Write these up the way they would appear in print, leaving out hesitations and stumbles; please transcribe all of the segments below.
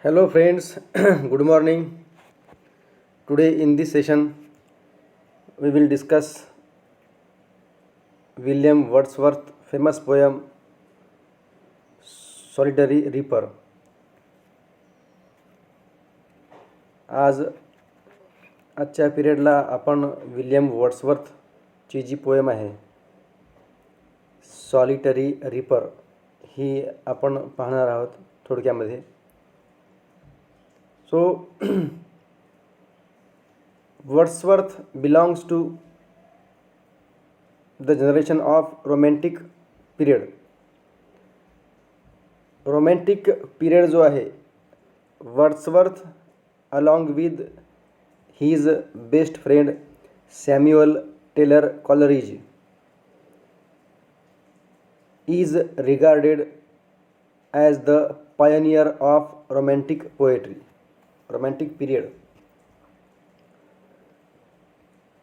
Hello friends, good morning. Today in this session we will discuss William Wordsworth famous poem Solitary Reaper. आज आजच्या पिरियडला आपण William Wordsworth जी poem आहे solitary reaper ही आपण पाहणार आहोत थोडक्यामध्ये. So Wordsworth belongs to the generation of romantic period. Romantic period जो आहे Wordsworth along with his best friend Samuel Taylor Coleridge is regarded as the pioneer of romantic poetry. Romantic period.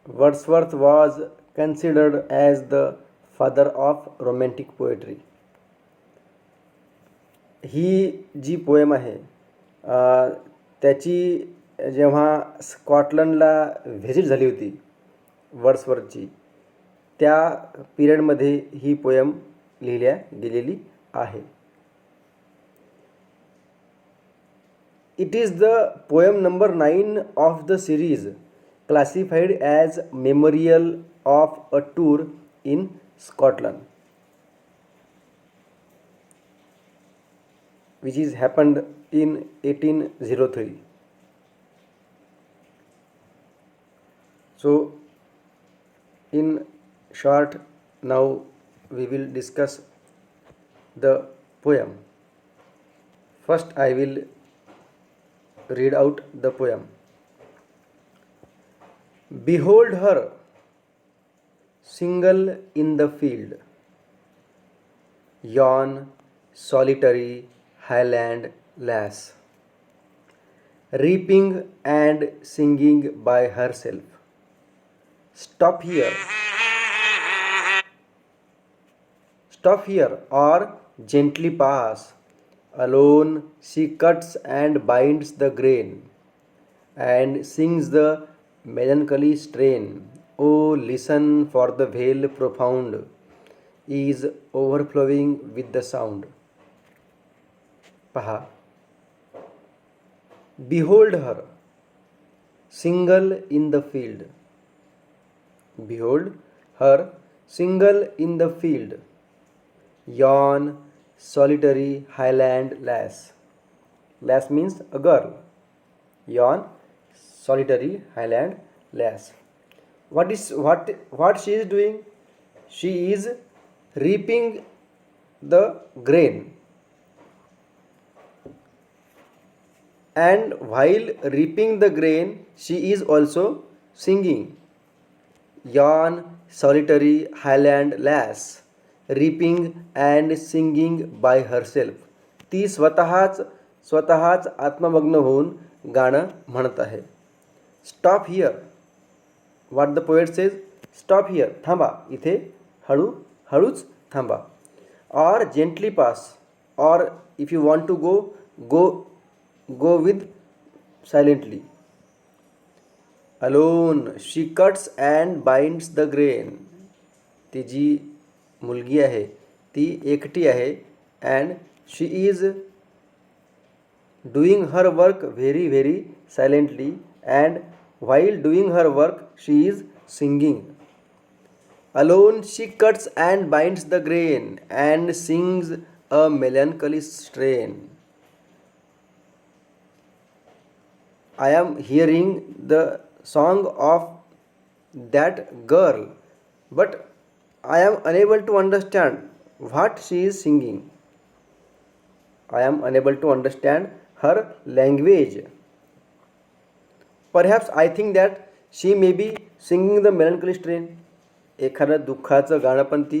Wordsworth was considered as the father of romantic poetry. ही जी poem आहे त्याची जेव्हा स्कॉटलंडला visit झाली होती वर्ड्सवर्थची त्या पिरियडमध्ये ही पोएम लिहिल्या गेलेली आहे. It is the poem number 9 of the series classified as memorial of a tour in Scotland, which is happened in 1803. So in short, now we will discuss the poem. First I will read out the poem. Behold her, single in the field, yon solitary Highland lass, reaping and singing by herself. Stop here, or gently pass. Alone she cuts and binds the grain, and sings the melancholy strain. Oh, listen, for the vale profound is overflowing with the sound. Paha. Behold her, single in the field. Behold her, single in the field, yon solitary Highland lass. Lass means a girl. Yon solitary Highland lass. What she is doing? She is reaping the grain, and while reaping the grain she is also singing. Yon solitary Highland lass, reaping and singing by herself. ती स्वतःच आत्ममग्न होऊन गाणं म्हणत आहे. Stop here. What the poet says, stop here, थांबा, इथे हळूच थांबा. Or gently pass, or if you want to go with silently. Alone she cuts and binds the grain. ती जी मुलगी आहे ती एकटी आहे. And she is doing her work very very silently. And while doing her work she is singing. Alone she cuts and binds the grain, and sings a melancholy strain. I am hearing the song of that girl, but I am unable to understand what she is singing. I am unable to understand her language. Perhaps I think that she may be singing the melancholy strain. एखादं दुःखाचं गाणं पण ती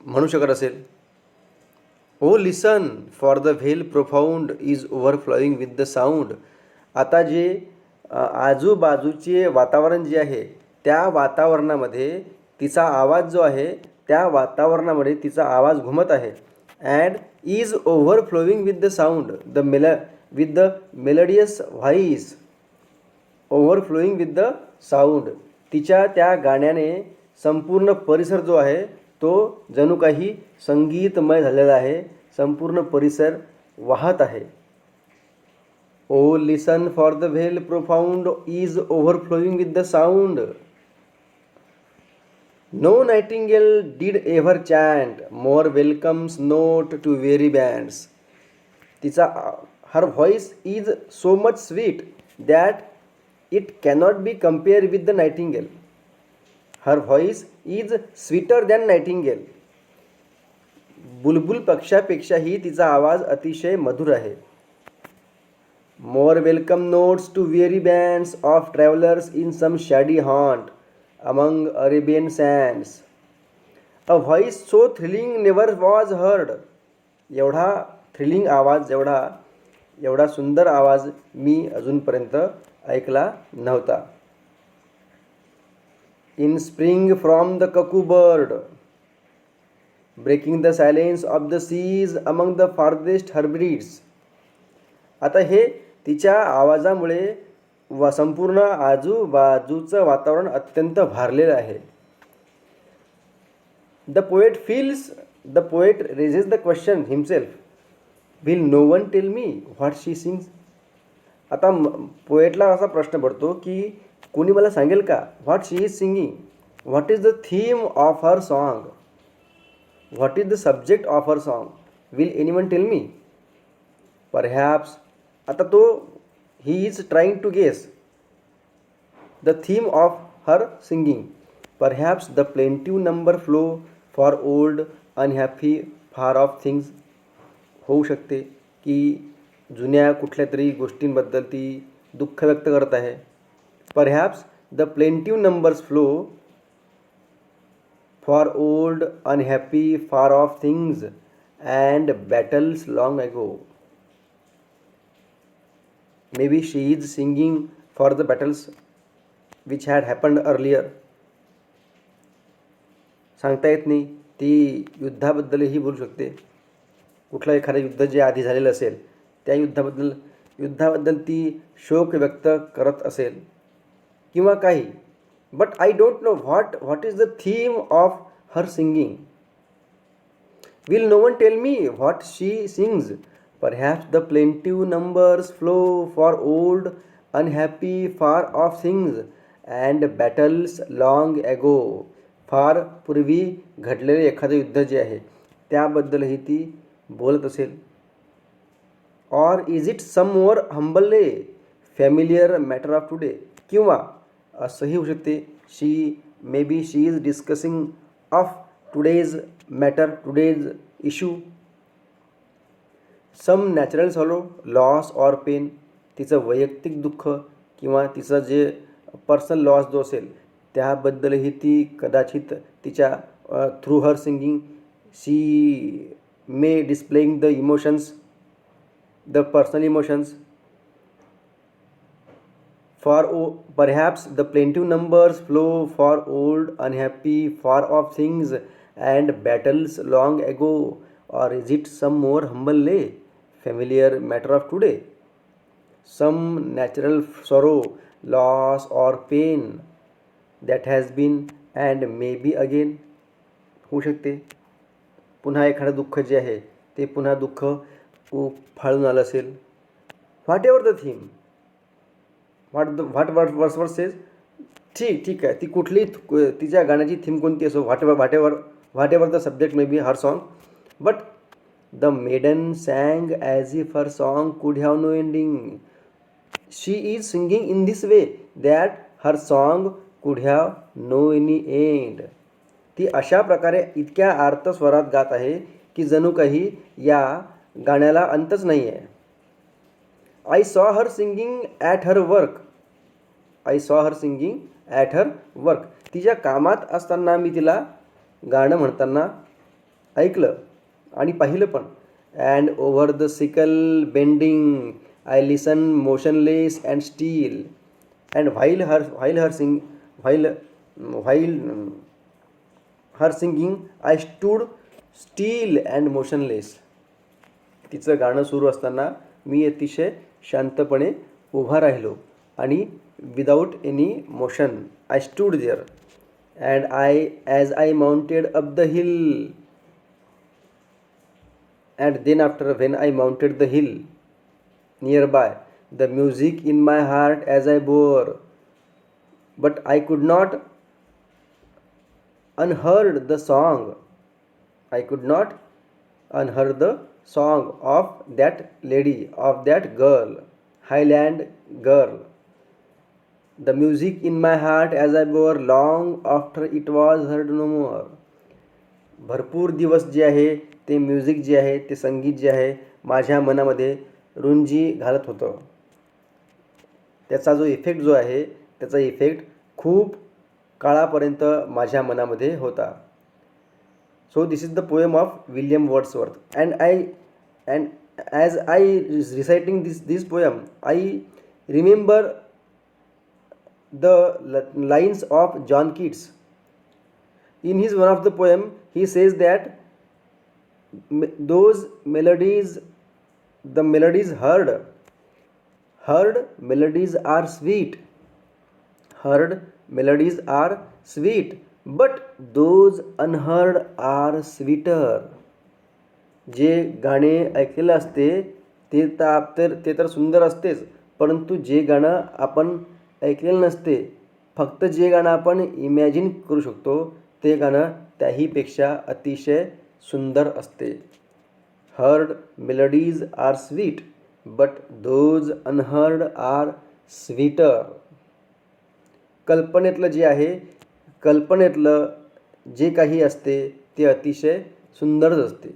म्हणू शकत असेल. O listen, for the vale profound is overflowing with the sound. आता जे आजूबाजूचे वातावरण जे आहे त्या वातावरणामध्ये तिचा आवाज जो आहे त्या वातावरणामध्ये तिचा आवाज घुमत आहे. And is overflowing with the sound. with the melodious voice overflowing with the sound. तिच्या त्या गाण्याने संपूर्ण परिसर जो आहे तो जणू काही संगीतमय झालेला आहे. संपूर्ण परिसर वाहत आहे. O listen for the vale profound is overflowing with the sound. No nightingale did ever chant more welcomes notes to weary bands. तिचा her voice is so much sweet that it cannot be compare with the nightingale. Her voice is sweeter than nightingale. बुलबुल पक्षापेक्षाही तिचा आवाज अतिशय मधुर आहे. More welcome notes to weary bands of travellers in some shady haunt among Arabian sands. A voice so thrilling never was heard. एवढा thrilling आवाज, एवढा सुंदर आवाज मी अजूनपर्यंत ऐकला नव्हता. In spring from the cuckoo bird breaking the silence of the seas among the farthest Hebrides. आता हे तिच्या आवाजामुळे संपूर्ण आजूबाजूचं वातावरण अत्यंत भारलेलं आहे. The poet raises the question himself, will no one tell me what she sings. आता पोएटला असा प्रश्न पडतो की कोणी मला सांगेल का what she is singing. What is the theme of her song. What is the subject of her song. Will anyone tell me. Perhaps. आता तो he is trying to guess the theme of her singing. Perhaps the plaintive number flow for old unhappy far off things. होऊ शकते की जुन्या कुठल्या तरी गोष्टींबद्दल ती दुःख व्यक्त करत आहे. Perhaps the plaintive numbers flow for old unhappy far off things and battles long ago. Maybe she is singing for the battles which had happened earlier. सांगता येत नाही. ती युद्धाबद्दलही बोलू शकते. कुठलं एखादं युद्ध जे आधी झालेलं असेल त्या युद्धाबद्दल ती शोक व्यक्त करत असेल किंवा काही. But I don't know what is the theme of her singing. Will no one tell me what she sings. Perhaps the plaintive numbers flow for old, unhappy, far off things and battles long ago. फार पूर्वी घडलेले एखादं युद्ध जे आहे त्याबद्दलही ती बोलत असेल. Or is it some more humble familiar matter of today. किंवा असंही होऊ शकते maybe she is discussing of today's matter, today's issue. Some natural sorrow, loss or pain. तिचं वैयक्तिक दुःख किंवा तिचं जे पर्सनल लॉस जो असेल त्याबद्दलही ती कदाचित तिच्या through her singing she may displaying the emotions, the personal emotions. Perhaps the plaintive numbers flow for old unhappy far off things and battles long ago. Or is it some more humble familiar matter of today. Some natural sorrow, loss or pain that has been and may be again. होऊ शकते पुन्हा एखादं दुःख जे आहे ते पुन्हा दुःख फाळून आलं असेल. What ever the theme, what वर्स सेज. ठीक आहे. ती कुठली तिच्या गाण्याची थीम कोणती असो, what ever the subject may be her song. But the maiden sang as if her song could have no ending. She is singing in this way that her song could have no any end. ती अशा प्रकारे इतक्या आर्तस्वरात गात आहे की जणू काही या गाण्याला अंतच नाही आहे. I saw her singing at her work. I saw her singing at her work. तिच्या कामात असताना मी तिला गाणं म्हणताना ऐकलं आणि पाहिलं पण. And over the sickle bending I listen motionless and still. And while her singing I stood steel and motionless. तिचं गाणं सुरू असताना मी अतिशय शांतपणे उभा राहिलो आणि without any motion I stood there and as I mounted up the hill and then after when I mounted the hill nearby, the music in my heart as I bore, but I could not unheard the song. I could not unheard the song of that lady, of that girl, Highland girl. The music in my heart as I bore long after it was heard no more. भरपूर दिवस जे आहे ते music जे आहे ते संगीत जे आहे माझ्या मनामध्ये रुंजी घालत होतं. त्याचा जो इफेक्ट जो आहे त्याचा इफेक्ट खूप काळापर्यंत माझ्या मनामध्ये होता. So this is the poem of William Wordsworth and as I reciting this poem I remember the lines of John Keats. In his one of the poem, he says that those melodies, the melodies heard melodies are sweet, heard melodies are sweet, but those unheard are sweeter. जे गाणे ऐकलेलं असते ते तर सुंदर असतेच, परंतु जे गाणं आपण ऐकलेलं नसते, फक्त जे गाणं आपण इमॅजिन करू शकतो ते गाणं त्याहीपेक्षा अतिशय सुंदर असते. Heard melodies are sweet but those unheard are sweeter. कल्पनेतलं जे आहे कल्पनेतलं जे काही असते ते अतिशय सुंदरच असते.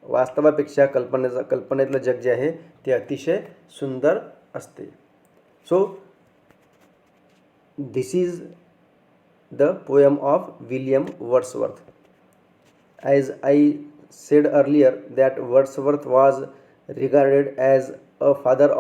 वास्तवापेक्षा कल्पनेतलं जग जे आहे ते अतिशय सुंदर असते. So this is the poem of William Wordsworth. As I said earlier that Wordsworth was regarded as a father of